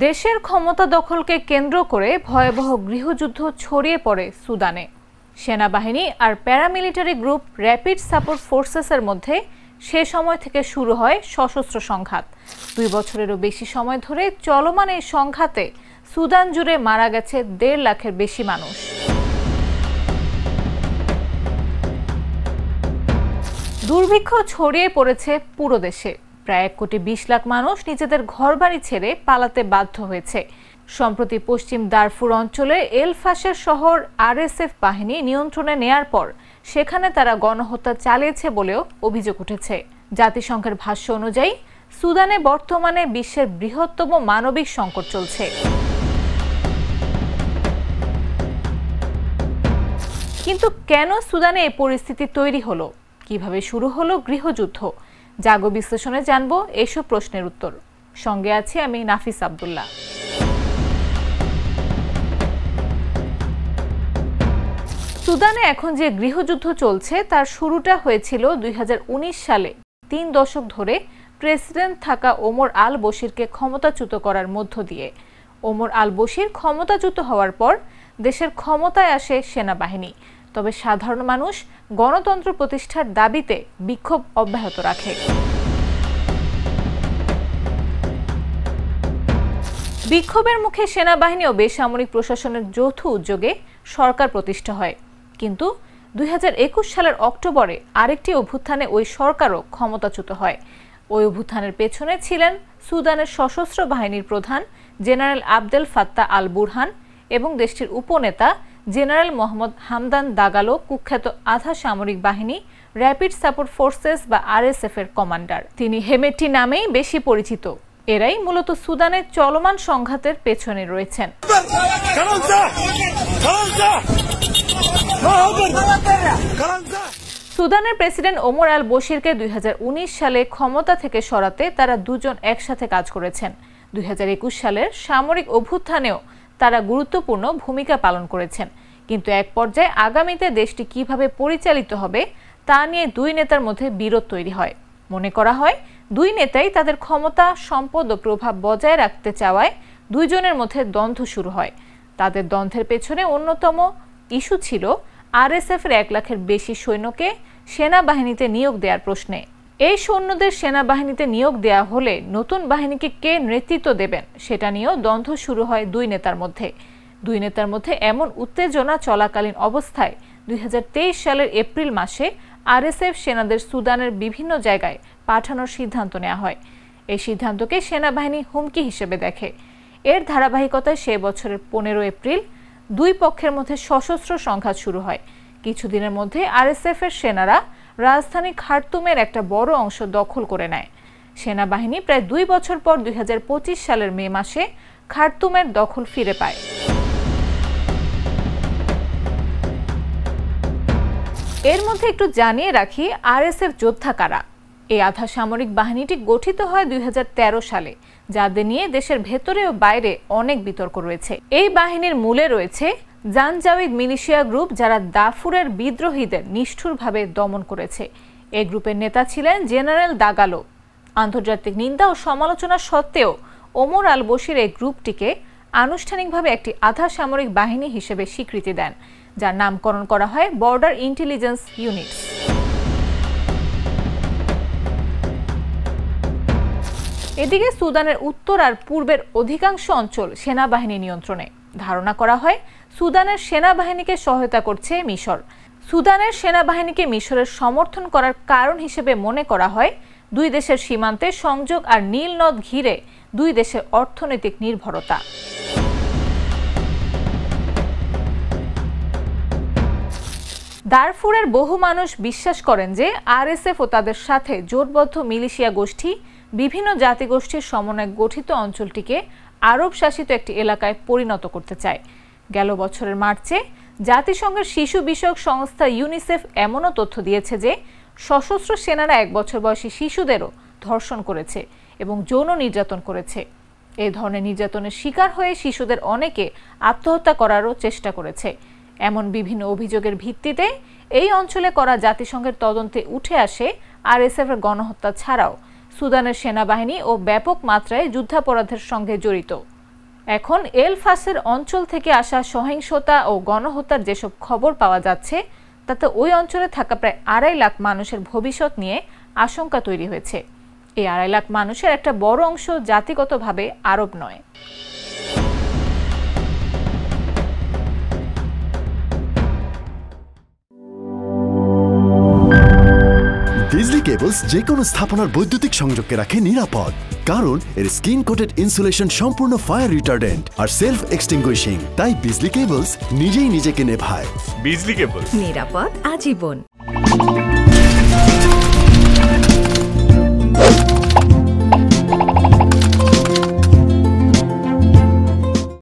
দেশের ক্ষমতা দখলকে কেন্দ্র করে ভয়াবহ গৃহযুদ্ধ ছড়িয়ে পড়ে সুদানে। সেনাবাহিনী আর প্যারামিলিটারি গ্রুপ র্যাপিড সাপোর্ট ফোর্সেসের মধ্যে সে সময় থেকে শুরু হয় সশস্ত্র সংঘাত। 2 বছরেরও বেশি সময় ধরে চলমান এই সংঘাতে সুদান জুড়ে মারা গেছে 1.5 লাখের বেশি মানুষ। দুর্ভিক্ষ ছড়িয়ে পড়েছে পুরো দেশে। প্রায় 1,20,00,000 মানুষ নিজেদের ঘরবাড়ি ছেড়ে পালাতে বাধ্য হয়েছে। সম্প্রতি পশ্চিম দারফুর অঞ্চলে এল ফাশের শহর আরএসএফ বাহিনী নিয়ন্ত্রণে নেয়ার পর সেখানে তারা গণহত্যা চালিয়েছে বলেও অভিযোগ উঠেছে। জাতিসংঘের ভাষ্য অনুযায়ী সুদানে বর্তমানে বিশ্বের বৃহত্তম মানবিক সংকট চলছে। কিন্তু কেন সুদানে এই পরিস্থিতি তৈরি হলো? কিভাবে শুরু হলো গৃহযুদ্ধ? জাগো বিশ্লেষণে জানবো এসব প্রশ্নের উত্তর। সঙ্গে আছি আমি নাফিস আব্দুল্লাহ। সুদানে এখন যে গৃহযুদ্ধ চলছে তার শুরুটা হয়েছিল 2019 সালে 3 দশক ধরে প্রেসিডেন্ট থাকা ওমর আল বশিরকে ক্ষমতাচ্যুত করার মধ্য দিয়ে। ওমর আল বশির ক্ষমতাচ্যুত হওয়ার পর দেশের ক্ষমতায় আসে সেনাবাহিনী। তবে সাধারণ মানুষ গণতন্ত্র প্রতিষ্ঠার দাবিতে বিক্ষোভ অব্যাহত রাখে। বিক্ষোভের মুখে সেনাবাহিনী ও বেসামরিক প্রশাসনের যৌথ উদ্যোগে সরকার প্রতিষ্ঠা হয়। কিন্তু 2021 সালের অক্টোবরে আরেকটি অভ্যুত্থানে ওই সরকারও ক্ষমতাচ্যুত হয়। ওই অভ্যুত্থানের পেছনে ছিলেন সুদানের সশস্ত্র বাহিনীর প্রধান general Abdel Fattah al Burhan এবং দেশটির উপনেতা জেনারেল মোহাম্মদ হামদান দাগালো, কুখ্যাত আধা সামরিক বাহিনী র্যাপিড সাপোর্ট ফোর্সেস বা আরএসএফ এর কমান্ডার। তিনি হেমেটি নামেই বেশি পরিচিত। এরাই মূলত সুদানের চলমান সংঘাতের পেছনে রয়েছেন। সুদানের প্রেসিডেন্ট ওমর আল বশিরকে 2019 সালে ক্ষমতা থেকে সরাতে তারা দুজন একসাথে কাজ করেছেন। 2021 সালের সামরিক অভ্যুত্থানেও তারা গুরুত্বপূর্ণ ভূমিকা পালন করেছেন। কিন্তু এক পর্যায়ে আগামীতে দেশটি কিভাবে পরিচালিত হবে তা নিয়ে দুই নেতার মধ্যে বিরোধ তৈরি হয়। মনে করা হয় দুই নেতাই তাদের ক্ষমতা, সম্পদ ও প্রভাব বজায় রাখতে চাওয়ায় দুইজনের মধ্যে দ্বন্দ্ব শুরু হয়। তাদের দ্বন্দ্বের পেছনে অন্যতম ইস্যু ছিল আরএসএফ এর 1 লাখের বেশি সৈন্যকে সেনাবাহিনীতে নিয়োগ দেওয়ার প্রশ্নে। এই সৈন্যদের সেনাবাহিনীতে নিয়োগ দেওয়া হলে নতুন বাহিনীকে কে নেতৃত্ব দেবেন সেটা নিয়েও দ্বন্দ্ব শুরু হয় দুই নেতার মধ্যে। দুই নেতার মধ্যে এমন উত্তেজনা চলাকালীন অবস্থায় 2023 সালের এপ্রিল মাসে আরএসএফ সেনাদের সুদানের বিভিন্ন জায়গায় পাঠানোর সিদ্ধান্ত নেওয়া হয়। এই সিদ্ধান্তকে সেনাবাহিনী হুমকি হিসেবে দেখে। এর ধারাবাহিকতায় সে বছরের 15 এপ্রিল দুই পক্ষের মধ্যে সশস্ত্র সংঘাত শুরু হয়। কিছুদিনের মধ্যে আরএসএফ এর সেনারা রাজধানী খার্তুমের একটা বড় অংশ দখল করে নেয়। সেনাবাহিনী প্রায় 2 বছর পর 2025 সালের মে মাসে খার্তুমের দখল ফিরে পায়। এর মধ্যে একটু জানিয়ে রাখি আরএসএফ যোদ্ধা কারা। এই আধা সামরিক বাহিনীটি গঠিত হয় 2013 সালে, যাদের নিয়ে দেশের ভেতরে ও বাইরে অনেক বিতর্ক রয়েছে। এই বাহিনীর মূলে রয়েছে জানজাউইদ মিলিশিয়া গ্রুপ, যারা দারফুরের বিদ্রোহীদের নিষ্ঠুরভাবে দমন করেছে। এই গ্রুপের নেতা ছিলেন জেনারেল দাগালো। আন্তর্জাতিক নিন্দা ও সমালোচনা সত্ত্বেও ওমর আল বশির এই গ্রুপটিকে আনুষ্ঠানিকভাবে একটি আধা সামরিক বাহিনী হিসেবে স্বীকৃতি দেন, যার নামকরণ করা হয় বর্ডার ইন্টেলিজেন্স ইউনিট। এদিকে সুদানের উত্তর আর পূর্বের অধিকাংশ অঞ্চল সেনাবাহিনী নিয়ন্ত্রণে। ধারণা করা হয় সুদানের সেনাবাহিনীকে সহায়তা করছে মিশর। সুদানের সেনাবাহিনীকে মিশরের সমর্থন করার কারণ হিসেবে মনে করা হয় দুই দেশের সীমান্তে সংযোগ আর নীল নদ ঘিরে দুই দেশের অর্থনৈতিক নির্ভরতা। দারফুরের বহু মানুষ বিশ্বাস করেন যে আরএসএফ ও তাদের সাথে জোটবদ্ধ মিলিশিয়া গোষ্ঠী বিভিন্ন জাতিগোষ্ঠীর সমন্বয়ে গঠিত অঞ্চলটিকে আরব শাসিত একটি এলাকায় পরিণত করতে চায়। গেল বছরের মার্চে জাতিসংঘের শিশু বিষয়ক সংস্থা ইউনিসেফ এমনও তথ্য দিয়েছে যে সশস্ত্র সেনারা 1 বছর বয়সী শিশুদেরও ধর্ষণ করেছে এবং যৌন নির্যাতন করেছে। এই ধরনের নির্যাতনের শিকার হয়ে শিশুদের অনেকে আত্মহত্যা করারও চেষ্টা করেছে। এমন বিভিন্ন অভিযোগের ভিত্তিতে এই অঞ্চলে করা জাতিসংঘের তদন্তে উঠে আসে আরএসএফ এর গণহত্যা ছাড়াও সুদানের সেনাবাহিনী ও ব্যাপক মাত্রায় যুদ্ধাপরাধের সঙ্গে জড়িত এখন এলফাসের অঞ্চল থেকে আসা সহিংসতা ও গণহত্যার যেসব খবর পাওয়া যাচ্ছে তাতে ওই অঞ্চলে থাকা প্রায় 2.5 লাখ মানুষের ভবিষ্যৎ নিয়ে আশঙ্কা তৈরি হয়েছে। এই 2.5 লাখ মানুষের একটা বড় অংশ জাতিগতভাবে আরব নয়। বিজলি কেবলস যে কোনো স্থাপনার বৈদ্যুতিক সংযোগকে রাখে নিরাপদ, কারণ এর স্কিন কোটেড ইনসুলেশন সম্পূর্ণ ফায়ার রিটার্ডেন্ট আর সেলফ এক্সটিংগুইশিং। তাই বিজলি কেবলস নিজেই নিজেকে নেভায়। বিজলি কেবলস, নিরাপদ আজীবন।